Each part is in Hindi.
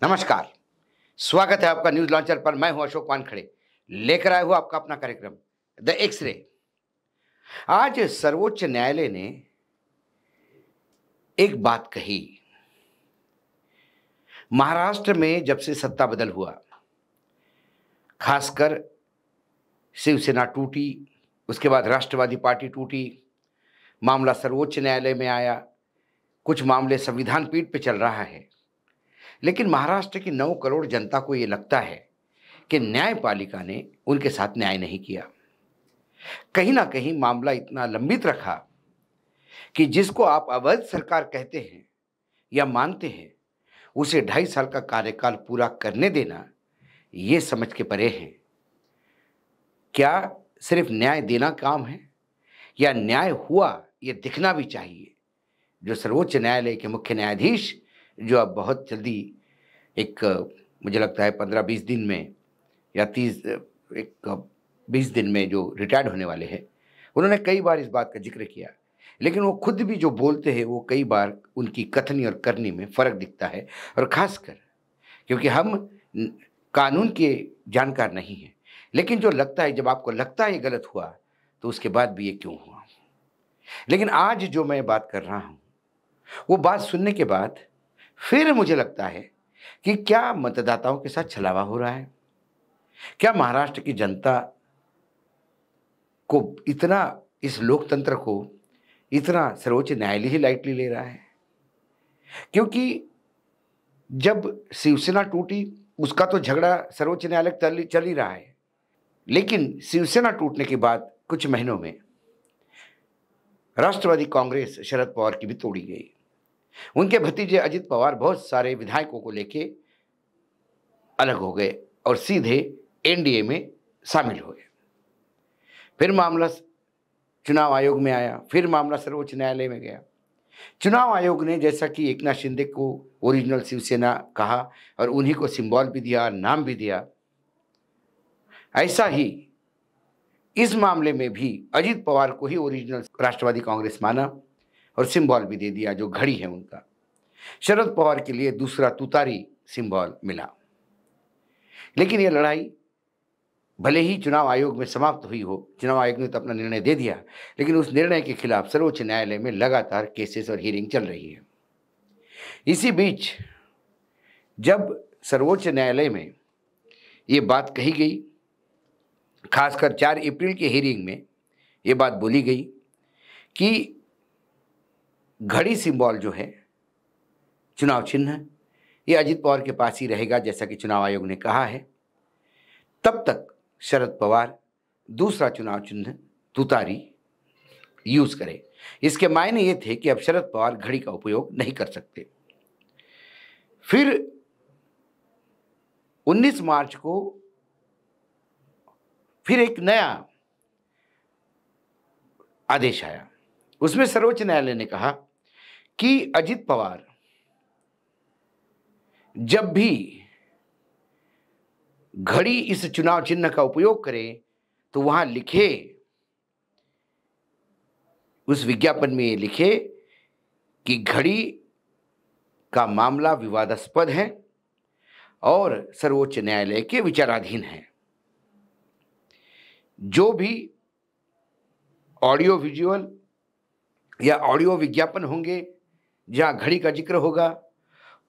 नमस्कार। स्वागत है आपका न्यूज लॉन्चर पर। मैं हूं अशोक वानखड़े, लेकर आया हूं आपका अपना कार्यक्रम द एक्स-रे। आज सर्वोच्च न्यायालय ने एक बात कही। महाराष्ट्र में जब से सत्ता बदल हुआ, खासकर शिवसेना टूटी, उसके बाद राष्ट्रवादी पार्टी टूटी, मामला सर्वोच्च न्यायालय में आया, कुछ मामले संविधान पीठ पे चल रहा है। लेकिन महाराष्ट्र की 9 करोड़ जनता को यह लगता है कि न्यायपालिका ने उनके साथ न्याय नहीं किया। कहीं ना कहीं मामला इतना लंबित रखा कि जिसको आप अवैध सरकार कहते हैं या मानते हैं, उसे 2.5 साल का कार्यकाल पूरा करने देना ये समझ के परे है। क्या सिर्फ न्याय देना काम है या न्याय हुआ ये दिखना भी चाहिए? जो सर्वोच्च न्यायालय के मुख्य न्यायाधीश, जो अब बहुत जल्दी मुझे लगता है 15-20 दिन में या 20 दिन में जो रिटायर्ड होने वाले हैं, उन्होंने कई बार इस बात का जिक्र किया। लेकिन वो खुद भी जो बोलते हैं, वो कई बार उनकी कथनी और करनी में फ़र्क दिखता है। और ख़ासकर क्योंकि हम कानून के जानकार नहीं हैं, लेकिन जो लगता है, जब आपको लगता है ये गलत हुआ, तो उसके बाद भी ये क्यों हुआ। लेकिन आज जो मैं बात कर रहा हूँ, वो बात सुनने के बाद फिर मुझे लगता है कि क्या मतदाताओं के साथ छलावा हो रहा है? क्या महाराष्ट्र की जनता को इतना, इस लोकतंत्र को इतना सर्वोच्च न्यायालय ही लाइटली ले रहा है? क्योंकि जब शिवसेना टूटी, उसका तो झगड़ा सर्वोच्च न्यायालय चल ही रहा है। लेकिन शिवसेना टूटने के बाद कुछ महीनों में राष्ट्रवादी कांग्रेस शरद पवार की भी तोड़ी गई। उनके भतीजे अजित पवार बहुत सारे विधायकों को लेके अलग हो गए और सीधे एनडीए में शामिल हो गए। फिर मामला चुनाव आयोग में आया, फिर मामला सर्वोच्च न्यायालय में गया। चुनाव आयोग ने, जैसा कि एकनाथ शिंदे को ओरिजिनल शिवसेना कहा और उन्हीं को सिंबल भी दिया, नाम भी दिया, ऐसा ही इस मामले में भी अजित पवार को ही ओरिजिनल राष्ट्रवादी कांग्रेस माना और सिंबल भी दे दिया, जो घड़ी है उनका। शरद पवार के लिए दूसरा तुतारी सिंबल मिला। लेकिन यह लड़ाई भले ही चुनाव आयोग में समाप्त हुई हो, चुनाव आयोग ने तो अपना निर्णय दे दिया, लेकिन उस निर्णय के खिलाफ सर्वोच्च न्यायालय में लगातार केसेस और हियरिंग चल रही है। इसी बीच जब सर्वोच्च न्यायालय में ये बात कही गई, खासकर 4 अप्रैल के हियरिंग में ये बात बोली गई कि घड़ी सिंबल जो है, चुनाव चिन्ह, ये अजित पवार के पास ही रहेगा, जैसा कि चुनाव आयोग ने कहा है। तब तक शरद पवार दूसरा चुनाव चिन्ह तुतारी यूज करें। इसके मायने ये थे कि अब शरद पवार घड़ी का उपयोग नहीं कर सकते। फिर 19 मार्च को फिर एक नया आदेश आया। उसमें सर्वोच्च न्यायालय ने कहा कि अजित पवार जब भी घड़ी इस चुनाव चिन्ह का उपयोग करें तो वहां लिखे, उस विज्ञापन में ये लिखे कि घड़ी का मामला विवादास्पद है और सर्वोच्च न्यायालय के विचाराधीन है। जो भी ऑडियो विजुअल या ऑडियो विज्ञापन होंगे जहां घड़ी का जिक्र होगा,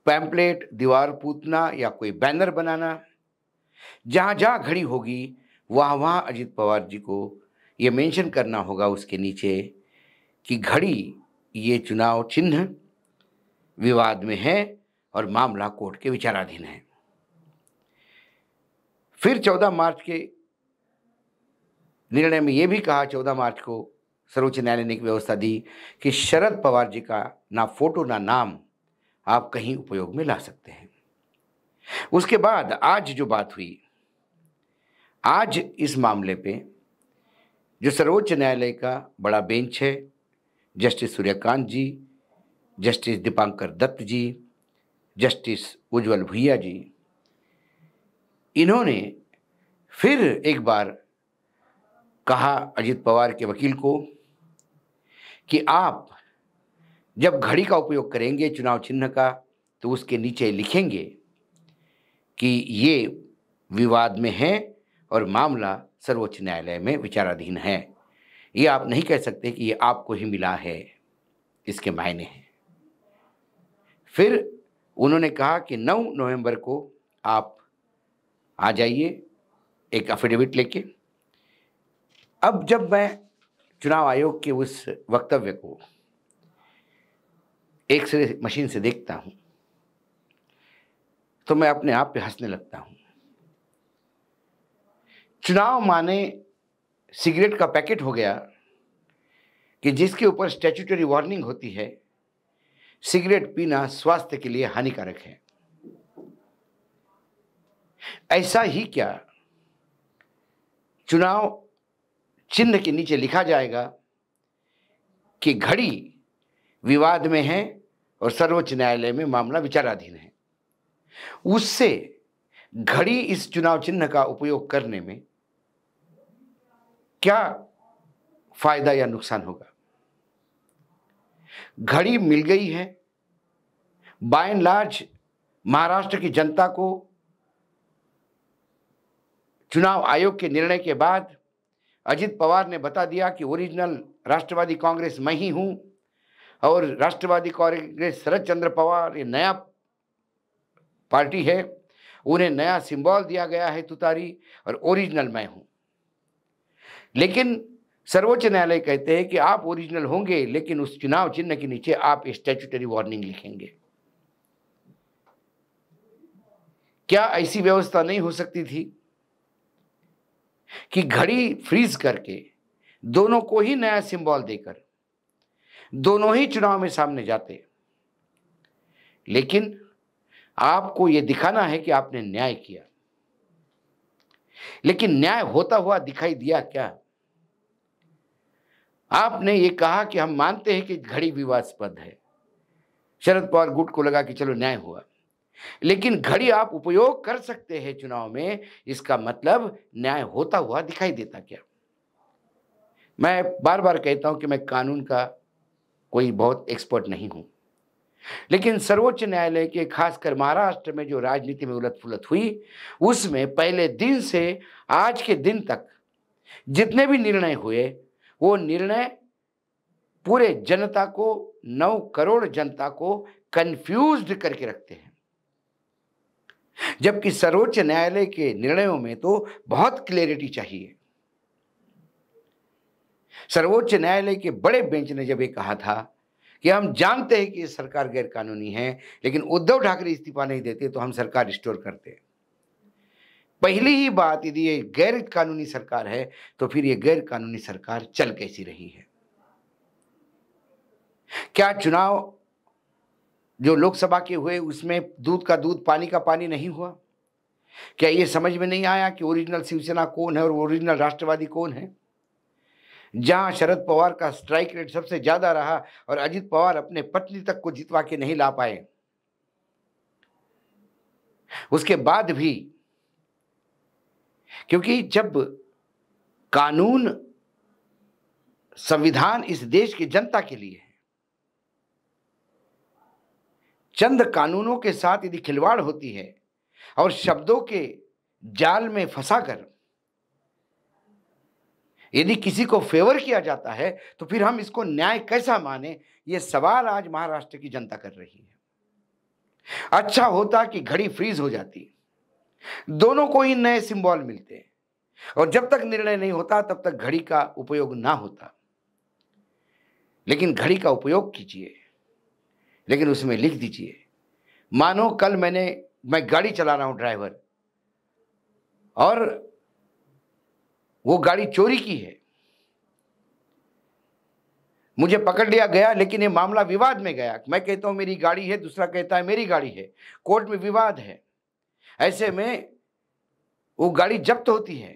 पैम्पलेट, दीवार पूतना या कोई बैनर बनाना, जहां जहां घड़ी होगी वहां वहां अजित पवार जी को ये मेंशन करना होगा उसके नीचे कि घड़ी, ये चुनाव चिन्ह विवाद में है और मामला कोर्ट के विचाराधीन है। फिर 14 मार्च के निर्णय में यह भी कहा, 14 मार्च को सर्वोच्च न्यायालय ने एक व्यवस्था दी कि शरद पवार जी का ना फोटो ना नाम आप कहीं उपयोग में ला सकते हैं। उसके बाद आज जो बात हुई, आज इस मामले पे जो सर्वोच्च न्यायालय का बड़ा बेंच है, जस्टिस सूर्यकांत जी, जस्टिस दीपांकर दत्त जी, जस्टिस उज्जवल भुइया जी, इन्होंने फिर एक बार कहा अजित पवार के वकील को कि आप जब घड़ी का उपयोग करेंगे चुनाव चिन्ह का, तो उसके नीचे लिखेंगे कि ये विवाद में है और मामला सर्वोच्च न्यायालय में विचाराधीन है। ये आप नहीं कह सकते कि ये आपको ही मिला है, इसके मायने हैं। फिर उन्होंने कहा कि 9 नवंबर को आप आ जाइए एक एफिडेविट लेके। अब जब मैं चुनाव आयोग के उस वक्तव्य को एक्सरे मशीन से देखता हूं तो मैं अपने आप पे हंसने लगता हूं। चुनाव माने सिगरेट का पैकेट हो गया कि जिसके ऊपर स्टैट्यूटरी वार्निंग होती है, सिगरेट पीना स्वास्थ्य के लिए हानिकारक है। ऐसा ही क्या चुनाव चिन्ह के नीचे लिखा जाएगा कि घड़ी विवाद में है और सर्वोच्च न्यायालय में मामला विचाराधीन है। उससे घड़ी इस चुनाव चिन्ह का उपयोग करने में क्या फायदा या नुकसान होगा? घड़ी मिल गई है। बाय एंड लार्ज महाराष्ट्र की जनता को चुनाव आयोग के निर्णय के बाद अजित पवार ने बता दिया कि ओरिजिनल राष्ट्रवादी कांग्रेस मैं ही हूं और राष्ट्रवादी कांग्रेस शरद चंद्र पवार ये नया पार्टी है, उन्हें नया सिंबल दिया गया है तुतारी, और ओरिजिनल मैं हूं। लेकिन सर्वोच्च न्यायालय कहते हैं कि आप ओरिजिनल होंगे लेकिन उस चुनाव चिन्ह के नीचे आप स्टैट्यूटरी वार्निंग लिखेंगे। क्या ऐसी व्यवस्था नहीं हो सकती थी कि घड़ी फ्रीज करके दोनों को ही नया सिंबल देकर दोनों ही चुनाव में सामने जाते? लेकिन आपको यह दिखाना है कि आपने न्याय किया, लेकिन न्याय होता हुआ दिखाई दिया क्या? आपने ये कहा कि हम मानते हैं कि घड़ी विवादास्पद है। शरद पवार गुट को लगा कि चलो न्याय हुआ, लेकिन घड़ी आप उपयोग कर सकते हैं चुनाव में, इसका मतलब न्याय होता हुआ दिखाई देता क्या? मैं बार बार कहता हूं कि मैं कानून का कोई बहुत एक्सपर्ट नहीं हूं, लेकिन सर्वोच्च न्यायालय के खासकर महाराष्ट्र में जो राजनीति में उलट-पुलट हुई, उसमें पहले दिन से आज के दिन तक जितने भी निर्णय हुए, वो निर्णय पूरे जनता को, 9 करोड़ जनता को कंफ्यूज्ड करके रखते हैं। जबकि सर्वोच्च न्यायालय के निर्णयों में तो बहुत क्लैरिटी चाहिए। सर्वोच्च न्यायालय के बड़े बेंच ने जब ये कहा था कि हम जानते हैं कि ये सरकार गैर कानूनी है, लेकिन उद्धव ठाकरे इस्तीफा नहीं देते तो हम सरकार रिस्टोर करते। पहली ही बात, यदि ये गैर कानूनी सरकार है तो फिर ये गैर कानूनी सरकार चल कैसी रही है? क्या चुनाव जो लोकसभा के हुए उसमें दूध का दूध पानी का पानी नहीं हुआ? क्या ये समझ में नहीं आया कि ओरिजिनल शिवसेना कौन है और ओरिजिनल राष्ट्रवादी कौन है? जहां शरद पवार का स्ट्राइक रेट सबसे ज्यादा रहा और अजित पवार अपने पत्नी तक को जितवा के नहीं ला पाए, उसके बाद भी, क्योंकि जब कानून संविधान इस देश की जनता के लिए है, चंद कानूनों के साथ यदि खिलवाड़ होती है और शब्दों के जाल में फंसाकर यदि किसी को फेवर किया जाता है तो फिर हम इसको न्याय कैसा माने? ये सवाल आज महाराष्ट्र की जनता कर रही है। अच्छा होता कि घड़ी फ्रीज हो जाती, दोनों को ही नए सिंबल मिलते, और जब तक निर्णय नहीं होता तब तक घड़ी का उपयोग ना होता। लेकिन घड़ी का उपयोग कीजिए, लेकिन उसमें लिख दीजिए, मानो कल मैं गाड़ी चला रहा हूं ड्राइवर, और वो गाड़ी चोरी की है, मुझे पकड़ लिया गया, लेकिन ये मामला विवाद में गया। मैं कहता हूं मेरी गाड़ी है, दूसरा कहता है मेरी गाड़ी है, कोर्ट में विवाद है। ऐसे में वो गाड़ी जब्त होती है।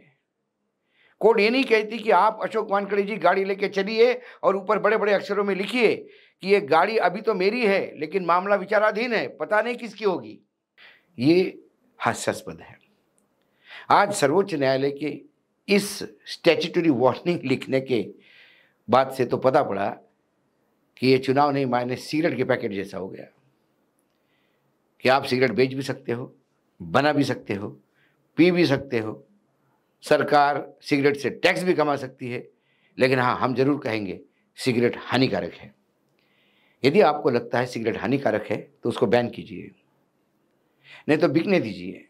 कोर्ट ये नहीं कहती कि आप अशोक वानखेड़े जी गाड़ी लेके चलिए और ऊपर बड़े बड़े अक्षरों में लिखिए कि ये गाड़ी अभी तो मेरी है लेकिन मामला विचाराधीन है, पता नहीं किसकी होगी। ये हास्यास्पद है। आज सर्वोच्च न्यायालय के इस स्टैट्यूटरी वार्निंग लिखने के बाद से तो पता पड़ा कि ये चुनाव नहीं माने सिगरेट के पैकेट जैसा हो गया कि आप सिगरेट बेच भी सकते हो बना भी सकते हो, पी भी सकते हो, सरकार सिगरेट से टैक्स भी कमा सकती है, लेकिन हाँ, हम ज़रूर कहेंगे सिगरेट हानिकारक है। यदि आपको लगता है सिगरेट हानिकारक है, तो उसको बैन कीजिए, नहीं तो बिकने दीजिए।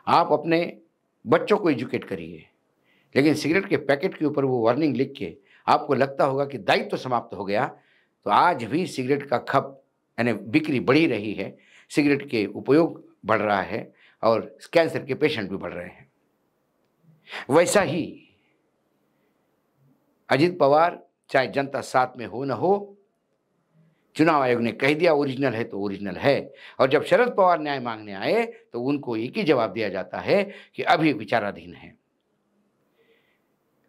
आप अपने बच्चों को एजुकेट करिए, लेकिन सिगरेट के पैकेट के ऊपर वो वार्निंग लिख के आपको लगता होगा कि दायित्व समाप्त हो गया, तो आज भी सिगरेट का खप यानी बिक्री बढ़ी रही है, सिगरेट के उपयोग बढ़ रहा है और कैंसर के पेशेंट भी बढ़ रहे हैं। वैसा ही अजित पवार, चाहे जनता साथ में हो न हो, चुनाव आयोग ने कह दिया ओरिजिनल है तो ओरिजिनल है, और जब शरद पवार न्याय मांगने आए तो उनको एक ही जवाब दिया जाता है कि अभी विचाराधीन है।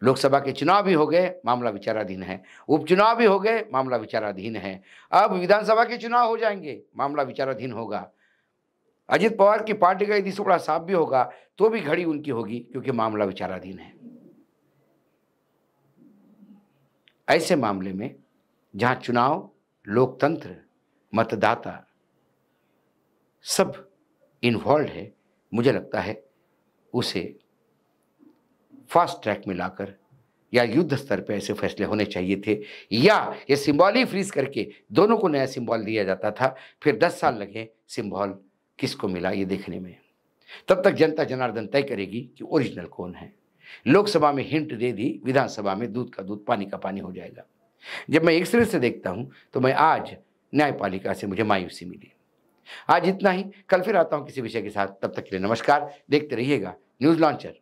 लोकसभा के चुनाव भी हो गए, मामला विचाराधीन है, उपचुनाव भी हो गए, मामला विचाराधीन है, अब विधानसभा के चुनाव हो जाएंगे, मामला विचाराधीन होगा। अजित पवार की पार्टी का यदि टुकड़ा साफ भी होगा तो भी घड़ी उनकी होगी, क्योंकि मामला विचाराधीन है। ऐसे मामले में जहां चुनाव, लोकतंत्र, मतदाता सब इन्वॉल्व है, मुझे लगता है उसे फास्ट ट्रैक में लाकर या युद्ध स्तर पे ऐसे फैसले होने चाहिए थे, या ये सिंबल ही फ्रीज करके दोनों को नया सिंबल दिया जाता था, फिर 10 साल लगे सिंबल किसको मिला ये देखने में। तब तक जनता जनार्दन तय करेगी कि ओरिजिनल कौन है। लोकसभा में हिंट दे दी, विधानसभा में दूध का दूध पानी का पानी हो जाएगा। जब मैं एक सिरे से देखता हूं तो मैं आज न्यायपालिका से मुझे मायूसी मिली। आज इतना ही, कल फिर आता हूं किसी विषय के साथ। तब तक के लिए नमस्कार। देखते रहिएगा न्यूज लॉन्चर।